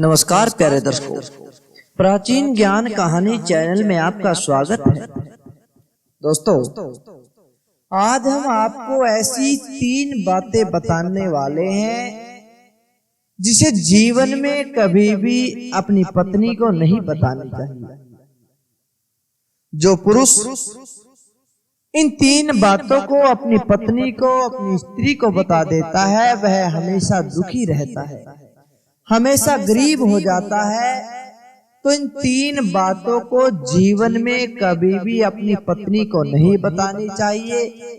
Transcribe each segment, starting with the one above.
नमस्कार प्यारे दर्शकों, प्राचीन ज्ञान कहानी चैनल में आपका स्वागत है। दोस्तों, आज हम आपको ऐसी 3 बातें बताने वाले हैं जिसे जीवन में कभी भी अपनी पत्नी को नहीं बतानी चाहिए। जो पुरुष इन 3 बातों को अपनी पत्नी को, अपनी स्त्री को बता देता है, वह हमेशा दुखी रहता है, हमेशा गरीब हो जाता है। तो इन 3 बातों को जीवन में कभी भी अपनी पत्नी को नहीं बतानी चाहिए।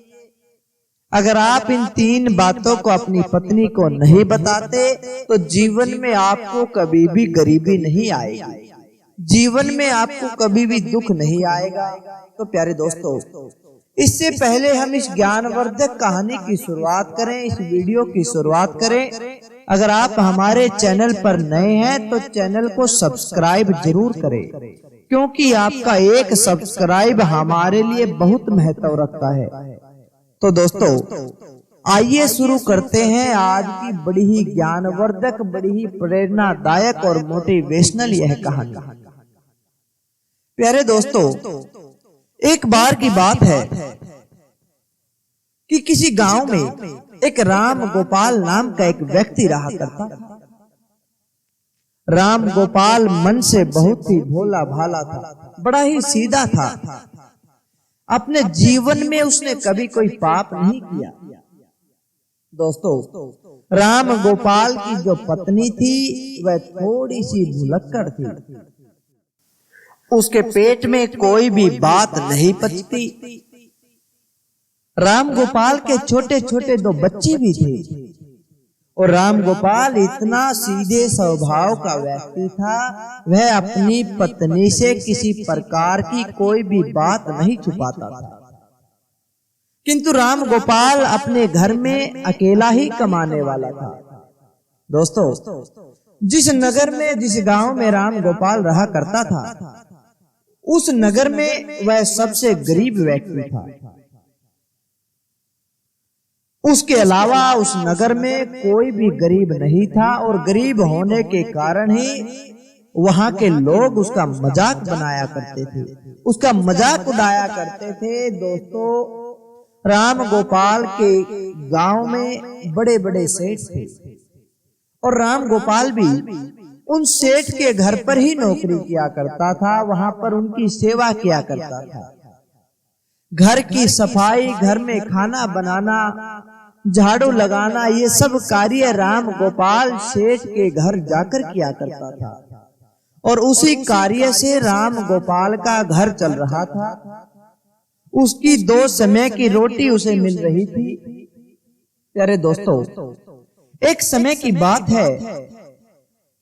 अगर आप इन 3 बातों को अपनी पत्नी को नहीं बताते तो जीवन में आपको कभी भी गरीबी नहीं आएगी, जीवन में आपको कभी भी दुख नहीं आएगा। तो प्यारे दोस्तों, इससे पहले हम इस ज्ञानवर्धक कहानी की शुरुआत करें, इस वीडियो की शुरुआत करें। अगर आप हमारे चैनल पर नए हैं तो चैनल को सब्सक्राइब जरूर करें, क्योंकि आपका एक सब्सक्राइब हमारे लिए बहुत महत्व रखता है। तो दोस्तों, आइए शुरू करते हैं आज की बड़ी ही ज्ञानवर्धक, बड़ी ही प्रेरणादायक और मोटिवेशनल यह कहानी। प्यारे दोस्तों, एक बार की बात है कि किसी गांव में एक राम गोपाल नाम का एक व्यक्ति रहा करता था। राम गोपाल मन से बहुत ही भोला भाला था, बड़ा ही सीधा था। अपने जीवन में उसने कभी कोई पाप नहीं किया। दोस्तों, राम गोपाल की जो पत्नी थी वह थोड़ी सी भुलक्कड़ थी। उसके पेट में कोई भी बात नहीं पचती। राम गोपाल के छोटे छोटे 2 बच्चे भी थे और राम गोपाल इतना सीधे स्वभाव का व्यक्ति था, वह अपनी पत्नी से किसी प्रकार की कोई भी बात नहीं छुपाता था। किंतु राम गोपाल अपने घर में अकेला ही कमाने वाला था। दोस्तों, जिस नगर में, जिस गांव में राम गोपाल रहा करता था, उस नगर में वह सबसे गरीब व्यक्ति था। उसके अलावा उस नगर में कोई भी गरीब नहीं था और गरीब होने के कारण ही वहां के लोग उसका मजाक बनाया करते थे, उसका मजाक उड़ाया करते थे। दोस्तों, राम गोपाल के गांव में बड़े बड़े सेठ थे और राम गोपाल भी उन सेठ के घर पर ही नौकरी किया करता था, वहां पर उनकी सेवा किया करता था। घर की सफाई, घर में खाना बनाना, झाड़ू लगाना, ये सब कार्य राम गोपाल सेठ के घर जाकर किया करता था और उसी कार्य से राम गोपाल का घर चल रहा था। उसकी 2 समय की रोटी उसे मिल रही थी। प्यारे दोस्तों, एक समय की बात है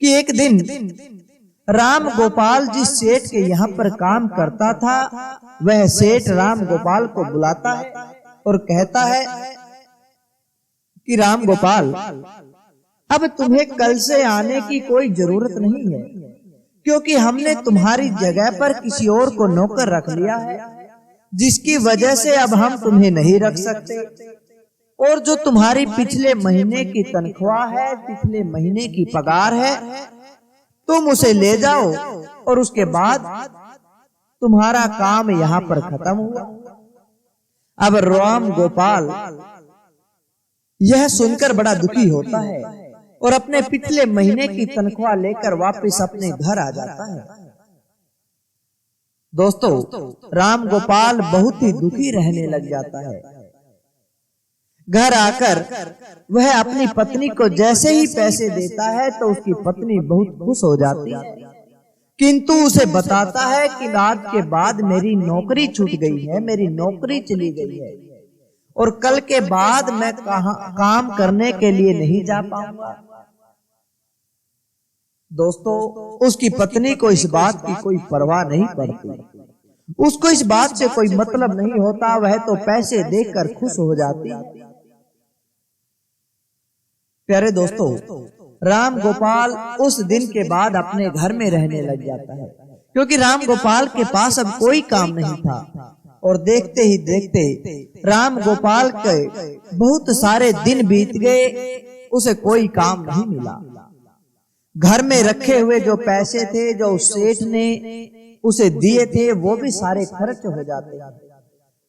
कि एक दिन राम गोपाल जिस सेठ के यहाँ पर काम करता था, वह सेठ राम गोपाल को बुलाता है और कहता है कि राम गोपाल, अब तुम्हें कल से आने की कोई जरूरत नहीं है, क्योंकि हमने तुम्हारी जगह पर किसी और को नौकर रख लिया है, जिसकी वजह से अब हम तुम्हें नहीं रख सकते। और जो तुम्हारी पिछले महीने की तनख्वाह है, पिछले महीने की पगार है, तुम उसे ले जाओ और उसके बाद तुम्हारा काम यहाँ पर खत्म हुआ। अब राम गोपाल यह सुनकर बड़ा दुखी होता है और अपने पिछले महीने की तनख्वाह लेकर वापस अपने घर आ जाता है। दोस्तों, राम गोपाल बहुत ही दुखी रहने लग जाता है। घर आकर वह अपनी पत्नी को जैसे ही पैसे देता है तो उसकी पत्नी बहुत खुश हो जाती है, किंतु उसे बताता है कि आज के बाद मेरी नौकरी छूट गई है, मेरी नौकरी चली गई है और कल के बाद मैं काम करने के लिए नहीं जा पाऊंगा। दोस्तों, उसकी पत्नी को इस बात की कोई परवाह नहीं पड़ती, उसको इस बात से कोई मतलब नहीं होता, वह तो पैसे देकर खुश हो जाती। प्यारे दोस्तों, राम गोपाल उस दिन के बाद अपने घर में रहने लग जाता है, क्योंकि राम गोपाल के पास अब कोई काम नहीं था और देखते ही देखते राम गोपाल के बहुत सारे दिन बीत गए, उसे कोई काम नहीं मिला। घर में रखे हुए जो पैसे थे जो उस सेठ ने उसे दिए थे वो भी सारे खर्च हो जाते हैं।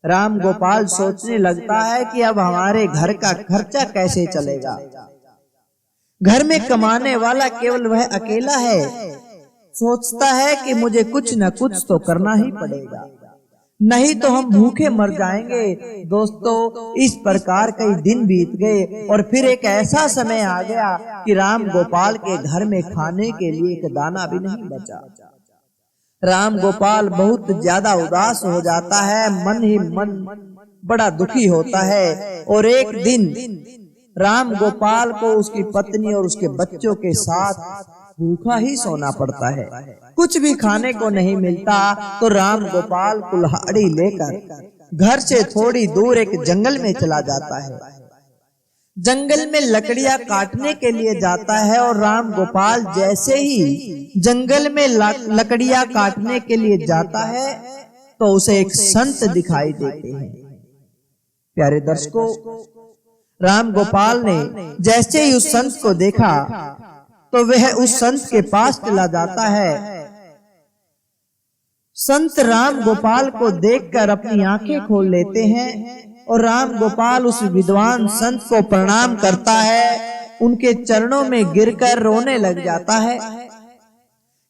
राम गोपाल सोचने लगता है कि अब हमारे घर का खर्चा कैसे चलेगा। घर में कमाने वाला केवल वह अकेला है। सोचता है कि मुझे कुछ न कुछ तो करना ही पड़ेगा, नहीं तो हम भूखे मर जाएंगे। दोस्तों, इस प्रकार कई दिन बीत गए और फिर एक ऐसा समय आ गया कि राम गोपाल के घर में खाने के लिए एक दाना भी नहीं बचा। राम गोपाल बहुत ज्यादा उदास हो जाता है, मन ही मन बड़ा दुखी होता है। और एक दिन राम गोपाल को उसकी पत्नी और उसके बच्चों के साथ भूखा ही सोना पड़ता है। कुछ भी खाने को नहीं मिलता तो राम गोपाल कुल्हाड़ी लेकर घर से थोड़ी दूर एक जंगल में चला जाता है। जंगल में लकड़ियां काटने के लिए जाता है और राम गोपाल जैसे ही जंगल में लकड़ियां काटने के लिए जाता है तो उसे एक संत दिखाई देते हैं। प्यारे दर्शकों, राम गोपाल ने जैसे ही उस संत को देखा तो वह उस संत के पास चला जाता है। संत राम गोपाल को देखकर अपनी आंखें खोल लेते हैं और राम गोपाल उस विद्वान संत को प्रणाम करता है, उनके चरणों में गिरकर रोने लग जाता है।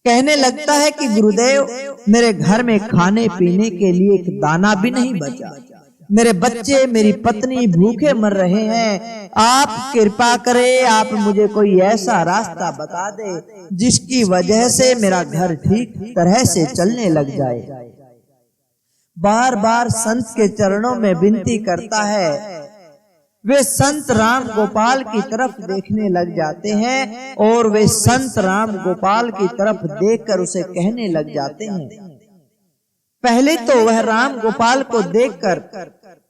कहने लगता है कि गुरुदेव, मेरे घर में खाने पीने के लिए एक दाना भी नहीं बचा। मेरे बच्चे, मेरी पत्नी भूखे मर रहे हैं। आप कृपा करें, आप मुझे कोई ऐसा रास्ता बता दे जिसकी वजह से मेरा घर ठीक तरह से चलने लग जाए। बार बार संत के चरणों में विनती करता है। वे संत राम गोपाल की तरफ देखने लग जाते हैं और वे संत राम गोपाल की तरफ देखकर उसे कहने लग जाते हैं। पहले तो वह राम गोपाल को देखकर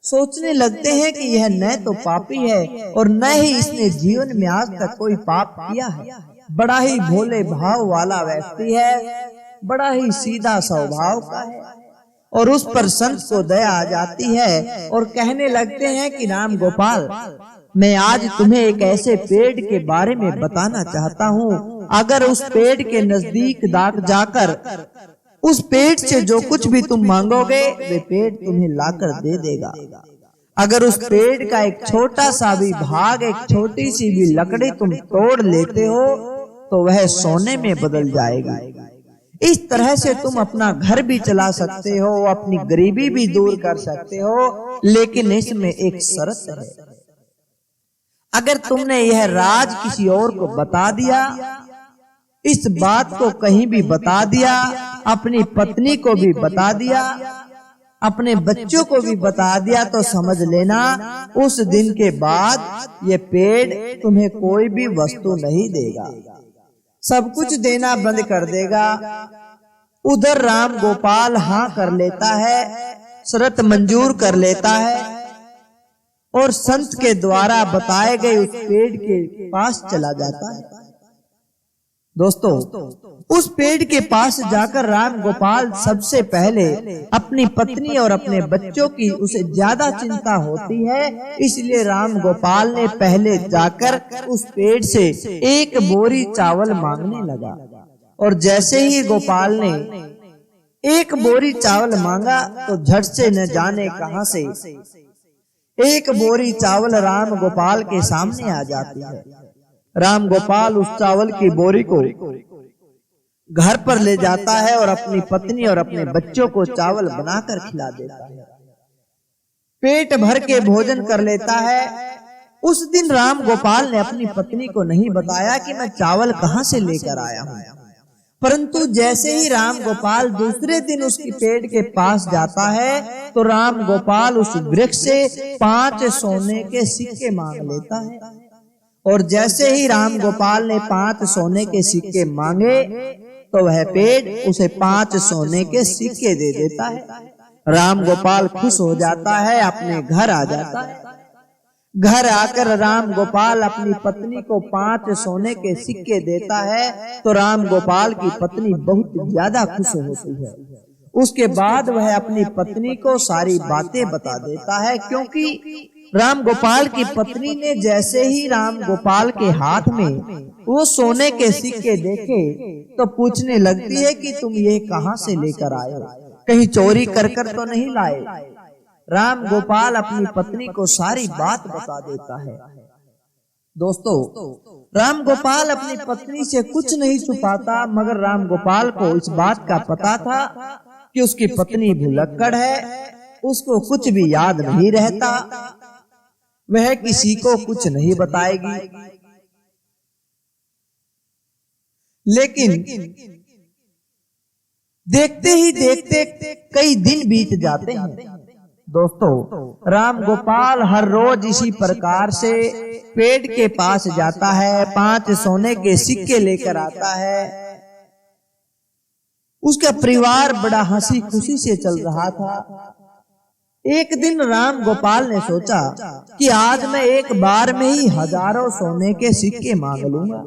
सोचने लगते हैं कि यह न तो पापी है और न ही इसने जीवन में आज तक कोई पाप किया है। बड़ा ही भोले भाव वाला व्यक्ति है, बड़ा ही सीधा स्वभाव का है। और उस पर संत को दया आ जाती है और कहने लगते हैं कि राम गोपाल, मैं आज तुम्हें एक ऐसे पेड़ के बारे में बताना चाहता हूँ। अगर उस पेड़ के नजदीक जाकर उस पेड़ से जो कुछ भी तुम मांगोगे वे पेड़ तुम्हें लाकर दे देगा। अगर उस पेड़ का एक छोटा सा भी भाग, एक छोटी सी भी लकड़ी तुम तोड़ लेते हो तो वह सोने में बदल जाएगी। इस तरह से तुम अपना घर भी चला सकते हो, अपनी गरीबी भी दूर कर सकते हो, लेकिन इसमें एक शर्त है। अगर तुमने यह राज किसी और को बता दिया, इस बात को कहीं भी बता दिया, अपनी पत्नी को भी बता दिया, अपने बच्चों को भी बता दिया, तो समझ लेना उस दिन के बाद ये पेड़ तुम्हें कोई भी वस्तु नहीं देगा, सब कुछ देना बंद कर देगा। उधर राम गोपाल हाँ कर लेता है, शर्त मंजूर कर लेता है और संत के द्वारा बताए गए उस पेड़ के पास चला जाता है। दोस्तों, उस पेड़ के पास जाकर राम गोपाल सबसे पहले अपनी पत्नी और अपने बच्चों की उसे ज्यादा चिंता होती है, इसलिए राम गोपाल ने पहले जाकर उस पेड़ से एक बोरी चावल मांगने लगा। और जैसे ही गोपाल ने एक बोरी चावल मांगा तो झट से न जाने कहां से एक बोरी चावल राम गोपाल के सामने आ जाती है। राम गोपाल उस चावल की बोरी को घर पर ले जाता है और अपनी पत्नी और अपने बच्चों को चावल बनाकर खिला देता है। पेट भर के भोजन कर लेता है। उस दिन राम गोपाल ने अपनी पत्नी को नहीं बताया कि मैं चावल कहां से लेकर आया हूं, परंतु जैसे ही राम गोपाल दूसरे दिन उसकी पेड़ के पास जाता है तो राम गोपाल उस वृक्ष से 5 सोने के सिक्के मांग लेता है। और जैसे ही राम गोपाल ने 5 सोने के सिक्के मांगे तो वह पेड़ उसे 5 सोने के सिक्के दे देता है। राम गोपाल खुश हो जाता है, अपने घर आ जाता है। घर आकर राम गोपाल अपनी पत्नी को 5 सोने के सिक्के देता है तो राम गोपाल की पत्नी बहुत ज्यादा खुश होती है। उसके बाद वह अपनी पत्नी को सारी बातें बता देता है, क्योंकि राम गोपाल की पत्नी ने जैसे ही राम गोपाल के हाथ में वो सोने के सिक्के देखे तो पूछने लगती है कि तुम ये कहां से लेकर आए हो, कहीं चोरी कर तो नहीं लाए। राम गोपाल अपनी पत्नी को सारी बात बता देता है। दोस्तों, राम गोपाल अपनी पत्नी से कुछ नहीं छुपाता, मगर राम गोपाल को इस बात का पता था कि उसकी पत्नी भुलक्कड़ है, उसको कुछ भी याद नहीं रहता, वह किसी को कुछ नहीं बताएगी। लेकिन देखते ही देखते कई दिन बीत जाते हैं। दोस्तों, राम गोपाल हर रोज इसी प्रकार से पेड़ के पास जाता है, 5 सोने के सिक्के लेकर आता है। उसका परिवार बड़ा हंसी खुशी से चल रहा था। एक दिन राम गोपाल ने सोचा कि आज मैं एक बार में ही हजारों सोने के सिक्के मांग लूंगा,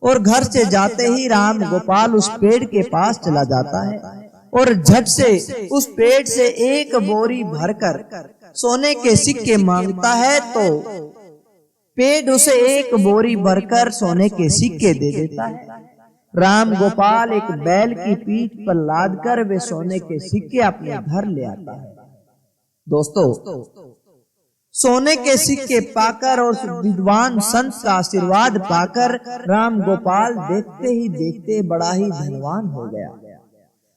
और घर से जाते ही राम गोपाल उस पेड़ के पास चला जाता है और झट से उस पेड़ से एक बोरी भरकर सोने के सिक्के मांगता है, तो पेड़ उसे एक बोरी भरकर सोने के सिक्के दे देता है। राम गोपाल एक बैल की पीठ पर लादकर वे सोने के सिक्के अपने घर ले आता है। दोस्तों, सोने के सिक्के पाकर और विद्वान संत का आशीर्वाद पाकर राम गोपाल देखते ही देखते बड़ा ही धनवान हो गया।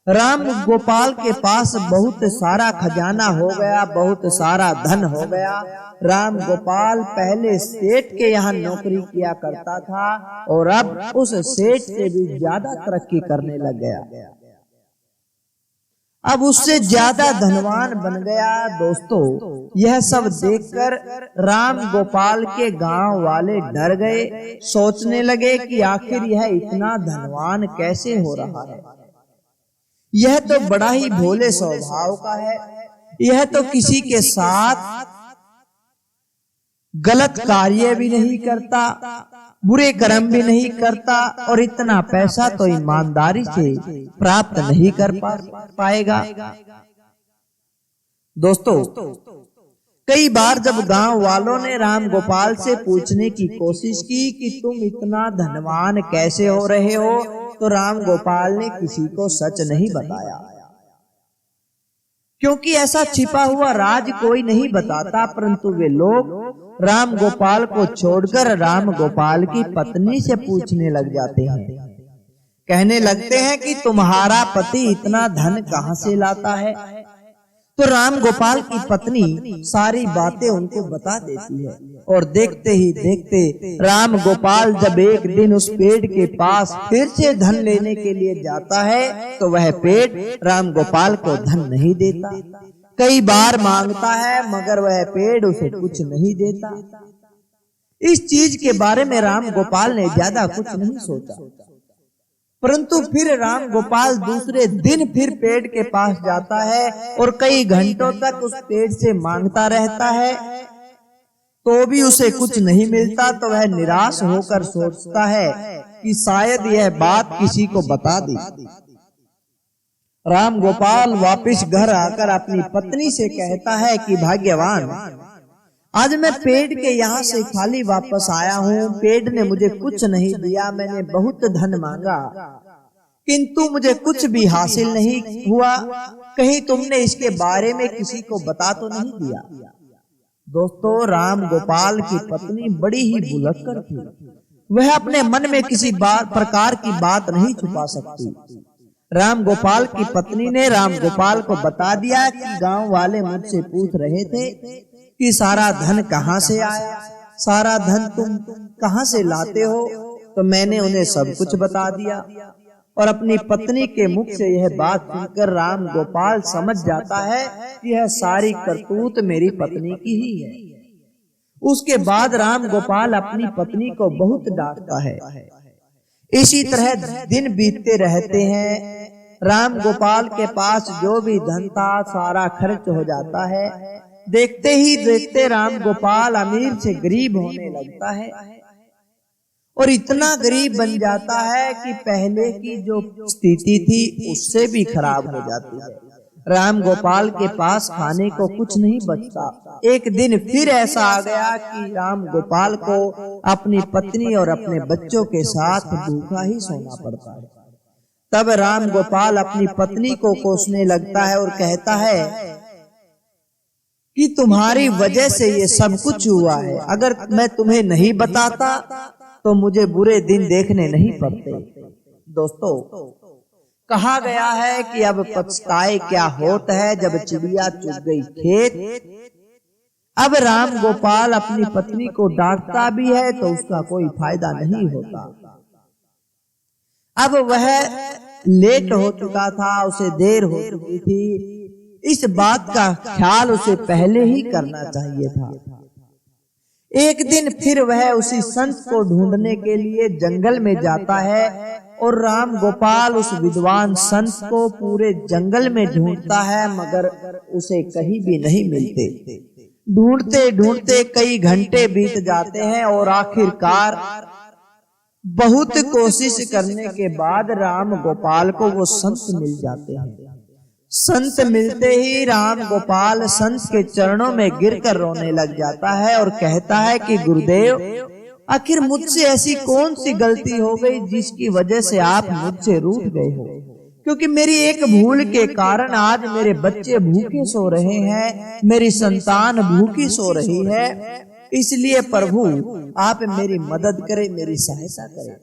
राम गोपाल के पास बहुत सारा खजाना हो गया, बहुत सारा धन हो गया। राम गोपाल पहले सेठ के यहाँ नौकरी किया करता था और अब उस सेठ से भी ज्यादा तरक्की करने लग गया, अब उससे ज्यादा धनवान बन गया। दोस्तों, यह सब देखकर राम गोपाल के गांव वाले डर गए, सोचने लगे कि आखिर यह इतना धनवान कैसे हो रहा है। यह तो बड़ा ही भोले स्वभाव का है, यह तो किसी के साथ गलत कार्य भी नहीं करता, बुरे कर्म भी नहीं करता, और इतना पैसा तो ईमानदारी से प्राप्त नहीं कर पाएगा। दोस्तों, कई बार जब गांव वालों ने राम गोपाल से पूछने की कोशिश की कि तुम इतना धनवान कैसे हो रहे हो, तो राम गोपाल ने किसी को सच नहीं बताया, क्योंकि ऐसा छिपा हुआ राज कोई नहीं बताता। परंतु वे लोग राम गोपाल को छोड़कर राम गोपाल की पत्नी से पूछने लग जाते हैं, कहने लगते हैं कि तुम्हारा पति इतना धन कहां से लाता है। तो राम गोपाल की पत्नी सारी बातें उनको बता देती है, और देखते ही देखते राम गोपाल जब एक दिन उस पेड़ के पास फिर से धन लेने के लिए जाता है, तो वह पेड़ राम गोपाल को धन नहीं देता। कई बार मांगता है, मगर वह पेड़ उसे कुछ नहीं देता। इस चीज के बारे में राम गोपाल ने ज्यादा कुछ नहीं सोचा, परंतु फिर राम गोपाल दूसरे दिन फिर पेड़ के पास जाता है और कई घंटों तक उस पेड़ से मांगता रहता है, तो भी उसे कुछ नहीं मिलता। तो वह निराश होकर सोचता है कि शायद यह बात किसी को बता दी। राम गोपाल वापस घर आकर अपनी पत्नी से कहता है कि भाग्यवान, आज मैं पेड़ के यहाँ से खाली वापस आया हूँ। पेड़ ने मुझे कुछ नहीं दिया, मैंने बहुत धन मांगा, किंतु मुझे कुछ भी हासिल नहीं हुआ। कहीं तुमने इसके बारे में किसी को बता तो नहीं दिया। दोस्तों, राम गोपाल की पत्नी बड़ी ही भुलक्कड़ थी, वह अपने मन में किसी प्रकार की बात नहीं छुपा सकती। राम गोपाल की पत्नी ने राम गोपाल को बता दिया कि गांव वाले मुझसे पूछ रहे थे कि सारा धन कहाँ से आया, सारा धन तुम कहाँ से लाते हो। तो मैंने उन्हें सब कुछ बता दिया, और अपनी पत्नी के मुख से यह बात सुनकर राम गोपाल समझ जाता है कि यह सारी करतूत मेरी पत्नी की ही है। उसके बाद राम गोपाल अपनी पत्नी को बहुत डांटता है। इसी तरह दिन बीतते रहते हैं। राम गोपाल के पास जो भी धन था सारा खर्च हो जाता है। देखते ही देखते राम गोपाल अमीर से गरीब होने लगता है, और इतना गरीब बन जाता है कि पहले की जो स्थिति थी उससे भी खराब हो जाती है। राम गोपाल के पास खाने को कुछ नहीं बचता। एक दिन फिर ऐसा आ गया कि राम गोपाल को अपनी पत्नी और अपने बच्चों के साथ भूखा ही सोना पड़ता है। तब राम गोपाल अपनी पत्नी को कोसने लगता है और कहता है कि तुम्हारी वजह से ये सब कुछ हुआ है। अगर मैं तुम्हें नहीं बताता तो मुझे बुरे दिन देखने नहीं पड़ते। दोस्तों, कहा गया है कि अब पछताए क्या होत है, जब चिड़िया चुग गई खेत। अब राम गोपाल अपनी पत्नी को डांटता भी है तो उसका कोई फायदा नहीं होता। अब वह लेट हो चुका था, उसे देर हो चुकी थी। इस बात का ख्याल उसे पहले ही करना चाहिए था। एक दिन फिर वह उसी संत को ढूंढने के लिए जंगल में जाता है और राम गोपाल उस विद्वान संत को पूरे जंगल में ढूंढता है, मगर उसे कहीं भी नहीं मिलते। ढूंढते ढूंढते कई घंटे बीत जाते हैं और आखिरकार बहुत कोशिश करने के बाद राम गोपाल को वो संत मिल जाते हैं। संत मिलते ही राम गोपाल संत के चरणों में गिरकर रोने लग जाता है और कहता है कि गुरुदेव, आखिर मुझसे ऐसी कौन सी गलती हो गई जिसकी वजह से आप मुझसे रूठ गए हो? क्योंकि मेरी एक भूल के कारण आज मेरे बच्चे भूखे सो रहे हैं, मेरी संतान भूखी सो रही है। इसलिए प्रभु आप मेरी मदद करें, मेरी सहायता करें।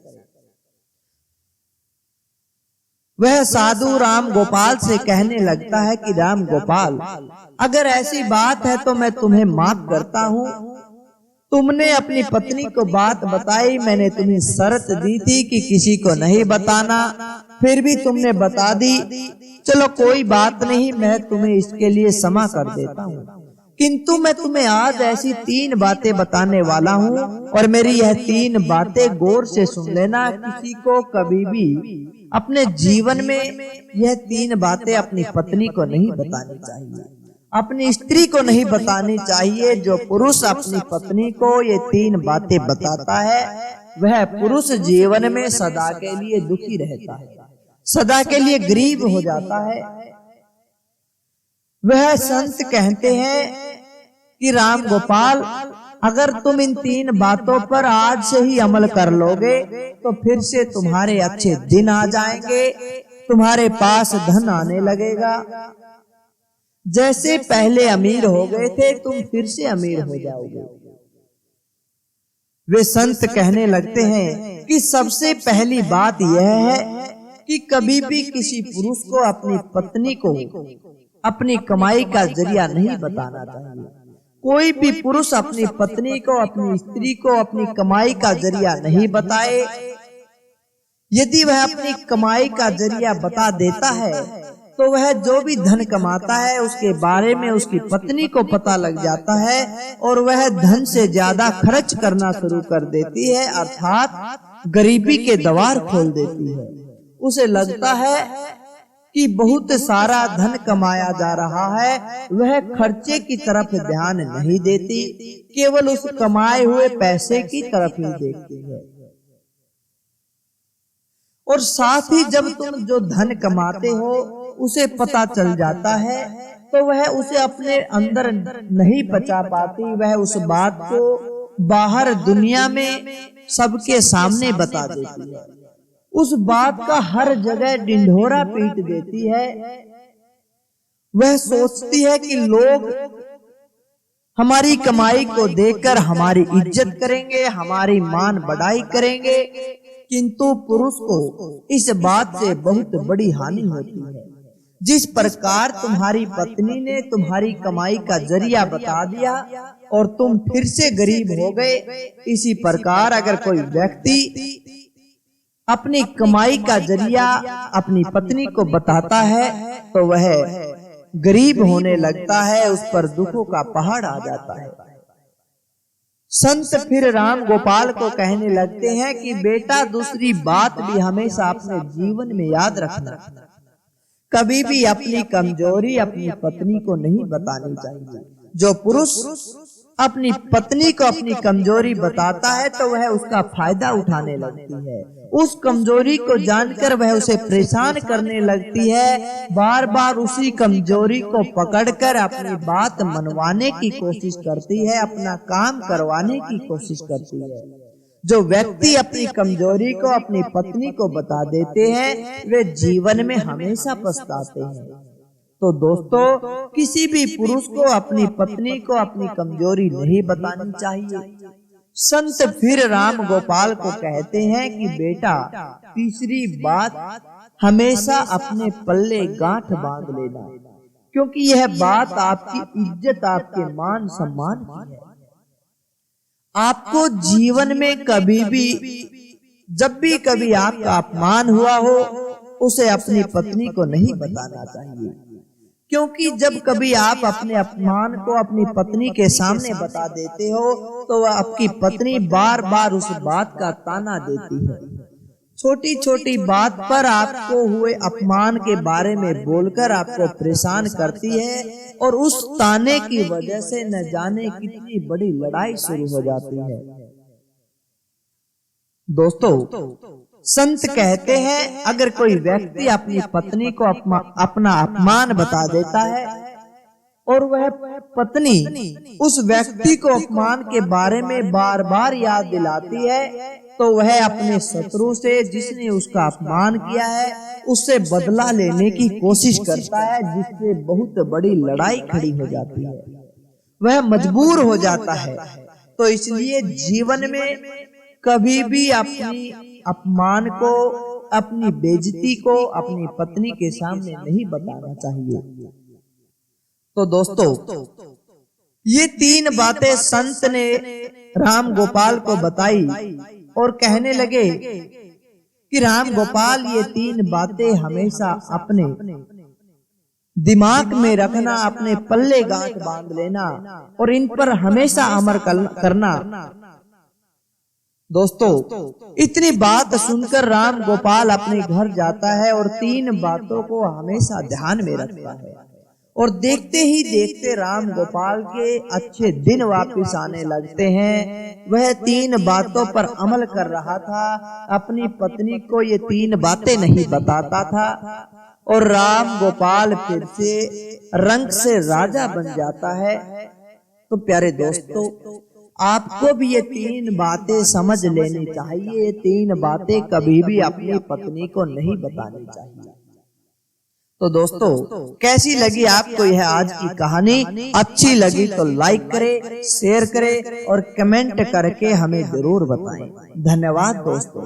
वह साधु राम गोपाल से कहने लगता है कि राम गोपाल, अगर ऐसी बात है तो मैं तुम्हें माफ करता हूँ। तुमने अपनी पत्नी को बात बताई, मैंने तुम्हें शर्त दी थी कि किसी को नहीं बताना, फिर भी तुमने बता दी। चलो कोई बात नहीं, मैं तुम्हें इसके लिए क्षमा कर देता हूँ। किंतु मैं तुम्हें आज ऐसी 3 बातें बताने वाला हूँ और मेरी यह 3 बातें गौर से सुन लेना। किसी को कभी भी अपने जीवन में यह 3 बातें अपनी पत्नी को नहीं बतानी चाहिए, अपनी स्त्री को नहीं बतानी चाहिए। जो पुरुष अपनी पत्नी को ये 3 बातें बताता है वह पुरुष जीवन में सदा के लिए दुखी रहता है, सदा के लिए गरीब हो जाता है। वह संत कहते हैं कि राम गोपाल, अगर तुम इन 3 बातों पर आज से ही अमल कर लोगे तो फिर से तुम्हारे अच्छे दिन आ जाएंगे, तुम्हारे पास धन आने लगेगा। जैसे पहले अमीर हो गए थे तुम फिर से अमीर हो जाओगे। वे संत कहने लगते हैं कि सबसे पहली बात यह है कि कभी भी किसी पुरुष को अपनी पत्नी को अपनी कमाई का जरिया नहीं बताना चाहिए। कोई भी पुरुष अपनी पत्नी को, अपनी स्त्री को अपनी कमाई का जरिया नहीं बताए। यदि वह अपनी कमाई का जरिया बता देता है तो वह जो भी धन कमाता है उसके बारे में उसकी पत्नी को पता लग जाता है और वह धन से ज्यादा खर्च करना शुरू कर देती है, अर्थात गरीबी के द्वार खोल देती है। उसे लगता है कि बहुत सारा धन कमाया जा रहा है, वह खर्चे की तरफ ध्यान नहीं देती, केवल उस कमाए हुए पैसे की तरफ ही देखती है। और साथ ही जब तुम जो धन कमाते हो उसे पता चल जाता है तो वह उसे अपने अंदर नहीं पचा पाती, वह उस बात को बाहर दुनिया में सबके सामने बता देती है, उस बात का हर जगह ढिंढोरा पीट देती है। वह सोचती है कि लोग हमारी कमाई को देखकर हमारी इज्जत करेंगे, हमारी मान बढ़ाई करेंगे, किंतु पुरुष को इस बात से बहुत बड़ी हानि होती है। जिस प्रकार तुम्हारी पत्नी ने तुम्हारी कमाई का जरिया बता दिया और तुम फिर से गरीब हो गए, इसी प्रकार अगर कोई व्यक्ति अपनी कमाई का जरिया अपनी पत्नी को बताता है तो वह गरीब होने लगता है, उस पर दुखों का पहाड़ आ जाता है। संत फिर राम गोपाल को कहने लगते हैं कि बेटा, दूसरी बात भी हमेशा अपने जीवन में याद रखना, कभी भी अपनी कमजोरी अपनी पत्नी को नहीं बतानी चाहिए। जो पुरुष अपनी पत्नी को अपनी कमजोरी बताता है तो वह उसका फायदा उठाने लगती है उस कमजोरी को जानकर वह उसे परेशान करने लगती है। बार बार उसी कमजोरी को पकड़कर अपनी बात मनवाने की कोशिश करती है, अपना काम करवाने की कोशिश करती है। जो व्यक्ति अपनी कमजोरी को अपनी पत्नी को बता देते हैं वे जीवन में हमेशा पछताते हैं। तो दोस्तों, किसी भी पुरुष को अपनी पत्नी को अपनी कमजोरी नहीं बतानी चाहिए। संत फिर राम गोपाल को कहते हैं कि बेटा, तीसरी बात, हमेशा अपने पल्ले गांठ बांध लेना, क्योंकि यह बात आपकी इज्जत, आपके मान सम्मान की है। आपको जीवन में कभी भी, जब भी कभी आपका अपमान हुआ हो, उसे अपनी पत्नी को नहीं बताना चाहिए, क्योंकि जब कभी आप अपने अपमान को अपनी पत्नी के सामने बता देते हो तो वह आपकी पत्नी बार बार उस बात का ताना देती है। छोटी छोटी बात पर आपको हुए अपमान के बारे में बोलकर आपको परेशान करती है और उस ताने की वजह से न जाने कितनी बड़ी लड़ाई शुरू हो जाती है। दोस्तों, संत कहते हैं अगर कोई व्यक्ति अपनी पत्नी को अपना अपमान बता देता है और वह पत्नी उस व्यक्ति को अपमान के बारे में बार बार याद दिलाती है तो वह अपने शत्रु से, जिसने उसका अपमान किया है, उससे बदला लेने की कोशिश करता है, जिससे बहुत बड़ी लड़ाई खड़ी हो जाती है। वह मजबूर हो जाता है। तो इसलिए जीवन में कभी भी अपनी अपमान को, अपनी बेइज्जती को अपनी पत्नी के सामने नहीं बताना चाहिए। तो दोस्तों, ये 3 बातें संत ने राम गोपाल को बताई और कहने लगे कि राम गोपाल, ये 3 बातें हमेशा अपने दिमाग में रखना, अपने पल्ले गांठ बांध लेना और इन पर हमेशा अमल करना। दोस्तों, इतनी बात सुनकर राम गोपाल अपने घर जाता है और 3 बातों को हमेशा ध्यान में रखता है और देखते ही देखते राम गोपाल के अच्छे दिन वापस आने लगते हैं। वह 3 बातों पर अमल कर रहा था, अपनी पत्नी को ये 3 बातें नहीं बताता था और राम गोपाल फिर से रंग से राजा बन जाता है। तो प्यारे दोस्तों, आपको भी ये 3 बातें समझ लेनी चाहिए। ये 3 बातें कभी भी अपनी पत्नी को नहीं बतानी चाहिए। तो दोस्तों, कैसी लगी आपको यह आज की कहानी? अच्छी लगी तो लाइक करें, शेयर करें और कमेंट करके हमें जरूर बताएं। धन्यवाद दोस्तों।